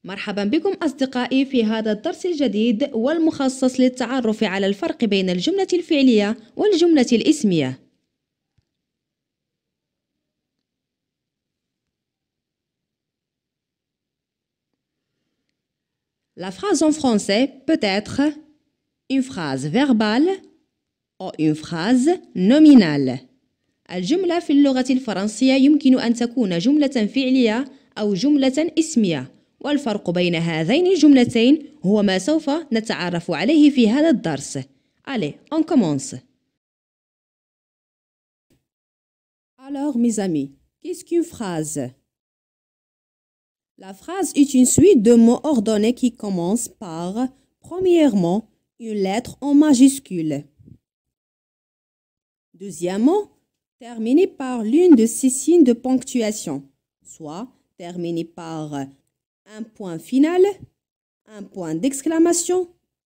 مرحبا بكم أصدقائي في هذا الدرس الجديد والمخصص للتعرف على الفرق بين الجملة الفعلية والجملة الاسمية. La phrase en français peut être une phrase verbale ou une phrase nominale. الجملة في اللغة الفرنسية يمكن أن تكون جملة فعلية أو جملة اسمية، والفرق بين هذين الجملتين هو ما سوف نتعرف عليه في هذا الدرس. Allez, on commence. Alors, mes amis, qu'est-ce qu'une phrase? La phrase est une suite de mots ordonnés qui commence par, premièrement, une lettre en majuscule. Deuxièmement, terminée par l'une de ces signes de ponctuation, soit terminée par un point final, un point d'exclamation,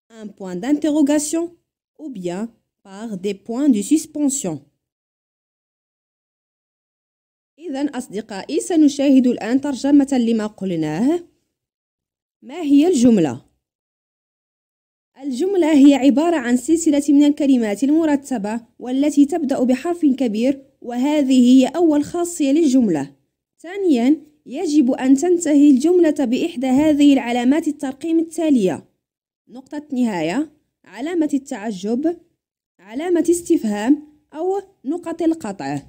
un point d'interrogation, ou bien par des points de suspension. إذن أصدقائي سنشاهد الآن ترجمة لما قلناه. ما هي الجملة؟ الجملة هي عبارة عن سلسلة من الكلمات المرتبة والتي تبدأ بحرف كبير، وهذه هي أول خاصية للجملة. ثانياً، يجب أن تنتهي الجملة بإحدى هذه العلامات الترقيم التالية: نقطة نهاية، علامة التعجب، علامة استفهام، أو نقط القطع.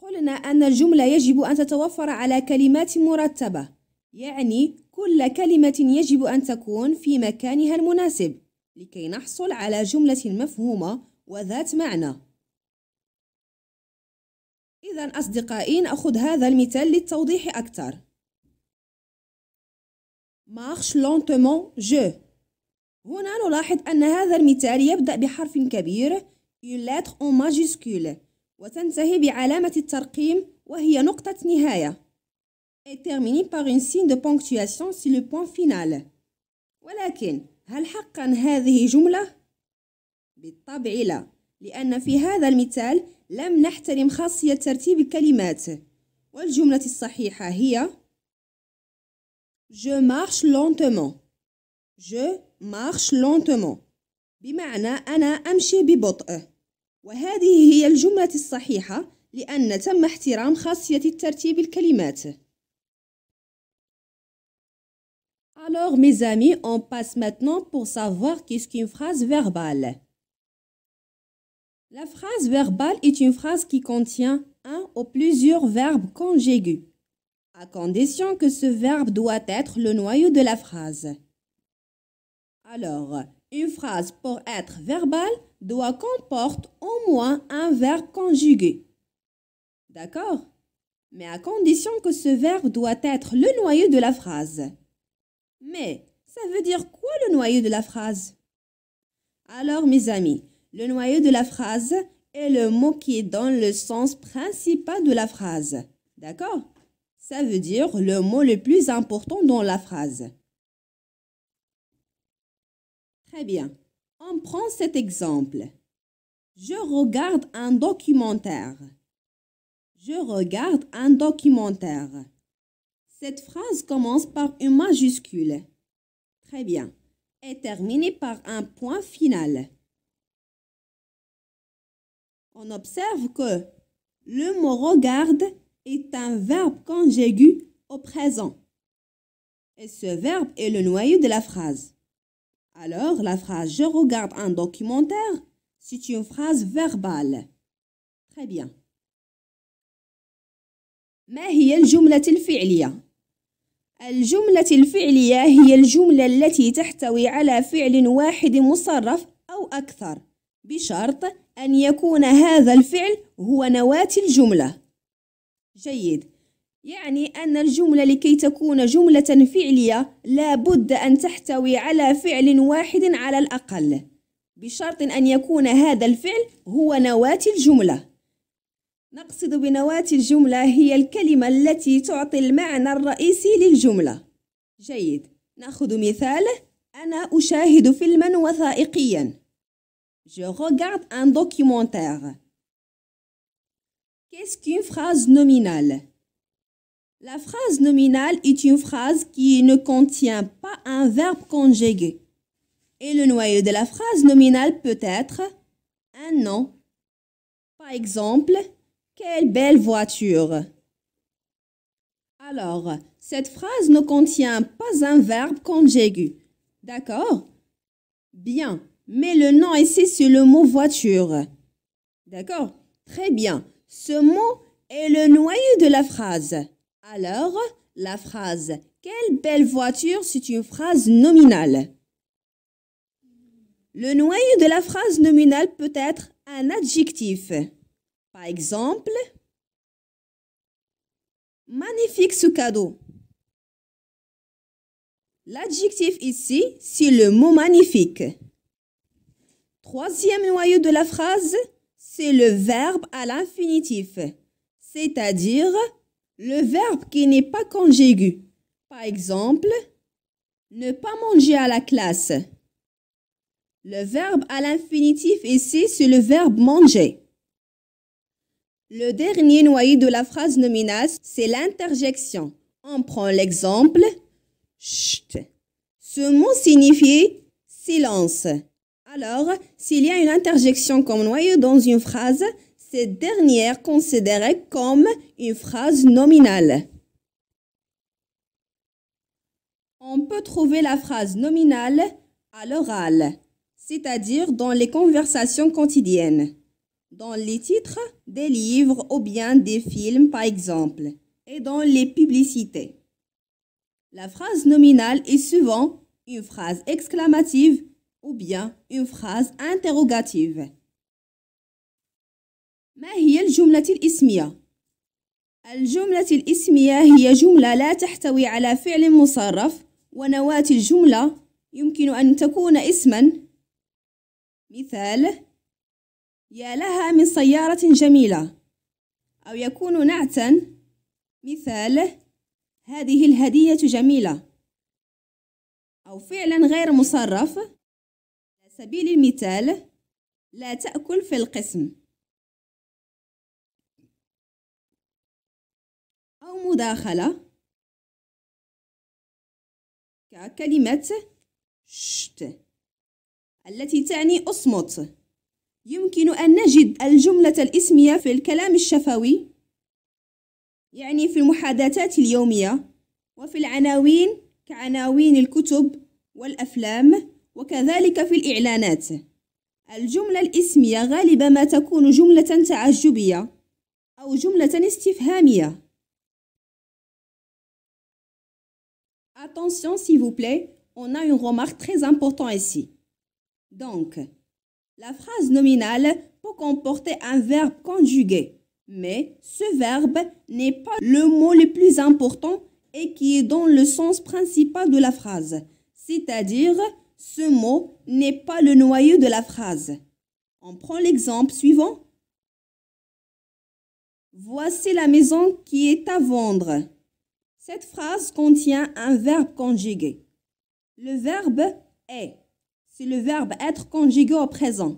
قلنا أن الجملة يجب أن تتوفر على كلمات مرتبة، يعني كل كلمة يجب أن تكون في مكانها المناسب لكي نحصل على جملة مفهومة وذات معنى. إذن أصدقائي نأخذ هذا المثال للتوضيح أكثر. marche lentement je. هنا نلاحظ أن هذا المثال يبدأ بحرف كبير une lettre en majuscule وتنتهي بعلامة الترقيم وهي نقطة نهاية et terminée par un signe de ponctuation sur le point final. ولكن هل حقا هذه جملة؟ بالطبع لا، لأن في هذا المثال لم نحترم خاصية ترتيب الكلمات، والجملة الصحيحة هي Je marche lentement. Je marche lentement بمعنى أنا أمشي ببطء، وهذه هي الجملة الصحيحة لأن تم احترام خاصية الترتيب الكلمات. Alors mes amis, on passe maintenant pour savoir qu'est-ce qu'une phrase verbale. La phrase verbale est une phrase qui contient un ou plusieurs verbes conjugués, à condition que ce verbe doit être le noyau de la phrase. Alors, une phrase pour être verbale doit comporter au moins un verbe conjugué. D'accord? Mais à condition que ce verbe doit être le noyau de la phrase. Mais ça veut dire quoi le noyau de la phrase? Alors mes amis, le noyau de la phrase est le mot qui donne le sens principal de la phrase. D'accord? Ça veut dire le mot le plus important dans la phrase. Très bien. On prend cet exemple. Je regarde un documentaire. Je regarde un documentaire. Cette phrase commence par une majuscule. Très bien. Et terminée par un point final. On observe que le mot regarde est un verbe conjugué au présent. Et ce verbe est le noyau de la phrase. Alors, la phrase « Je regarde un documentaire » c'est une phrase verbale. Très bien. ما هي الجملة الفعلية؟ الجملة الفعلية هي الجملة التي تحتوي على فعل واحد مصرف أو أكثر، بشرط أن يكون هذا الفعل هو نواة الجملة. جيد. يعني أن الجملة لكي تكون جملة فعلية لا بد أن تحتوي على فعل واحد على الأقل، بشرط أن يكون هذا الفعل هو نواة الجملة. نقصد بنواة الجملة هي الكلمة التي تعطي المعنى الرئيسي للجملة. جيد. نأخذ مثال: أنا أشاهد فيلما وثائقيا. Je regarde un documentaire. Qu'est-ce qu'une phrase nominale? La phrase nominale est une phrase qui ne contient pas un verbe conjugué. Et le noyau de la phrase nominale peut être un nom. Par exemple, quelle belle voiture. Alors, cette phrase ne contient pas un verbe conjugué. D'accord? Bien, mais le nom ici, c'est le mot voiture. D'accord? Très bien. Ce mot est le noyau de la phrase. Alors, la phrase « Quelle belle voiture » c'est une phrase nominale. Le noyau de la phrase nominale peut être un adjectif. Par exemple, « Magnifique ce cadeau ». L'adjectif ici, c'est le mot « magnifique ». Troisième noyau de la phrase, c'est le verbe à l'infinitif, c'est-à-dire le verbe qui n'est pas conjugué. Par exemple, ne pas manger à la classe. Le verbe à l'infinitif ici, c'est le verbe manger. Le dernier noyau de la phrase nominale, c'est l'interjection. On prend l'exemple chut. Ce mot signifie silence. Alors, s'il y a une interjection comme noyau dans une phrase, cette dernière est considérée comme une phrase nominale. On peut trouver la phrase nominale à l'oral, c'est-à-dire dans les conversations quotidiennes, dans les titres des livres ou bien des films par exemple, et dans les publicités. La phrase nominale est souvent une phrase exclamative ou bien une phrase interrogative. ما هي الجملة الاسمية؟ الجملة الاسمية هي جملة لا تحتوي على فعل مصرف ونواة الجملة يمكن أن تكون اسما. مثال: يا لها من سيارة جميلة. أو يكون نعتا. مثال: هذه الهدية جميلة. أو فعلا غير مصرف. على سبيل المثال: لا تأكل في القسم. أو مداخلة ككلمة شت التي تعني أصمت. يمكن أن نجد الجملة الاسمية في الكلام الشفوي، يعني في المحادثات اليومية، وفي العناوين كعناوين الكتب والأفلام، وكذلك في الإعلانات. الجملة الاسمية غالبا ما تكون جملة تعجبية أو جملة استفهامية. Attention s'il vous plaît, on a une remarque très importante ici. Donc, la phrase nominale peut comporter un verbe conjugué, mais ce verbe n'est pas le mot le plus important et qui est dans le sens principal de la phrase, c'est-à-dire ce mot n'est pas le noyau de la phrase. On prend l'exemple suivant. Voici la maison qui est à vendre. Cette phrase contient un verbe conjugué. Le verbe est. C'est le verbe être conjugué au présent.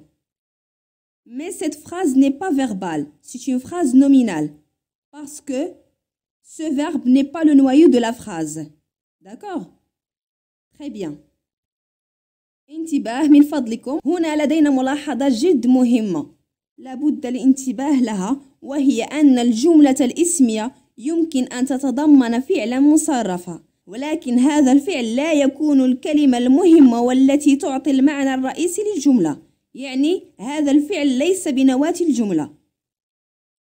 Mais cette phrase n'est pas verbale, c'est une phrase nominale. Parce que ce verbe n'est pas le noyau de la phrase. D'accord? Très bien. انتباه من فضلكم، هنا لدينا ملاحظة جد مهمة لابد الانتباه لها، وهي أن الجملة الاسمية يمكن أن تتضمن فعلا مصرفا، ولكن هذا الفعل لا يكون الكلمة المهمة والتي تعطي المعنى الرئيسي للجملة، يعني هذا الفعل ليس بنواة الجملة.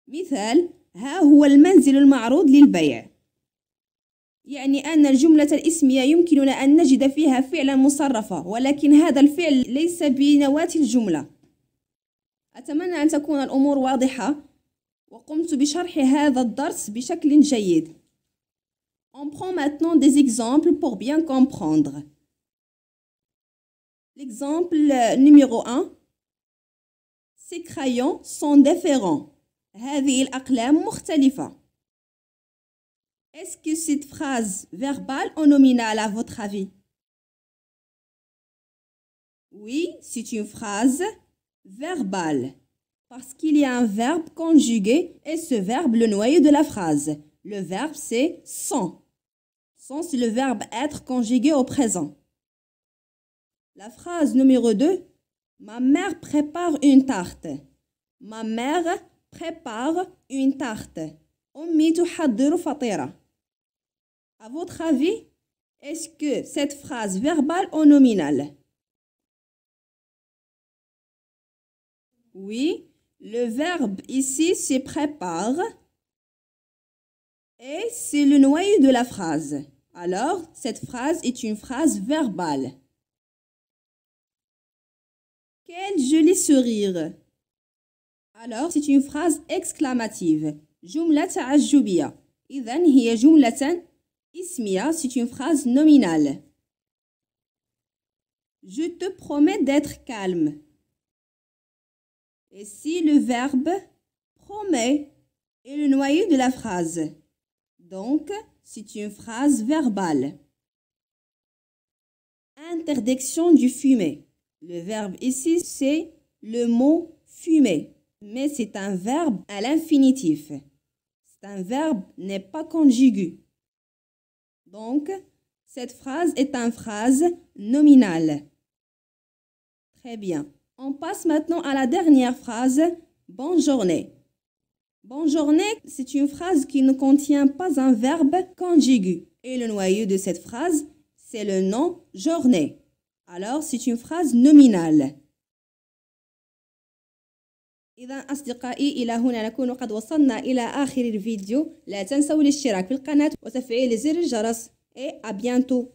مثال: ها هو المنزل المعروض للبيع. يعني أن الجملة الاسمية يمكننا أن نجد فيها فعلا مصرفا، ولكن هذا الفعل ليس بنواة الجملة. أتمنى أن تكون الأمور واضحة وقمت بشرح هذا الدرس بشكل جيد. On prend maintenant des exemples pour bien comprendre. L'exemple numéro 1. Ces crayons sont différents. هذه الأقلام مختلفة. Est-ce que cette phrase verbale ou nominale à votre avis? Oui, c'est une phrase verbale. Parce qu'il y a un verbe conjugué et ce verbe le noyau de la phrase. Le verbe, c'est sont. Sont, c'est le verbe être conjugué au présent. La phrase numéro 2. Ma mère prépare une tarte. Ma mère prépare une tarte. أمي تحضر فطيرة. À votre avis, est-ce que cette phrase verbale ou nominale? Oui, le verbe ici c'est prépare et c'est le noyau de la phrase. Alors, cette phrase est une phrase verbale. Quel joli sourire! Alors, c'est une phrase exclamative. جملة تعجبية. إذن هي جملة اسمية. C'est une phrase nominale. Je te promets d'être calme. Et si le verbe promet est le noyau de la phrase. Donc, c'est une phrase verbale. Interdiction du fumer. Le verbe ici, c'est le mot fumer. Mais c'est un verbe à l'infinitif. C'est un verbe n'est pas conjugué. Donc, cette phrase est une phrase nominale. Très bien. On passe maintenant à la dernière phrase. Bonne journée. Bonne journée, c'est une phrase qui ne contient pas un verbe conjugué. Et le noyau de cette phrase, c'est le nom journée. Alors, c'est une phrase nominale. إذا أصدقائي إلى هنا نكون قد وصلنا إلى آخر الفيديو. لا تنسوا الاشتراك في القناة وتفعيل زر الجرس. Et à bientôt.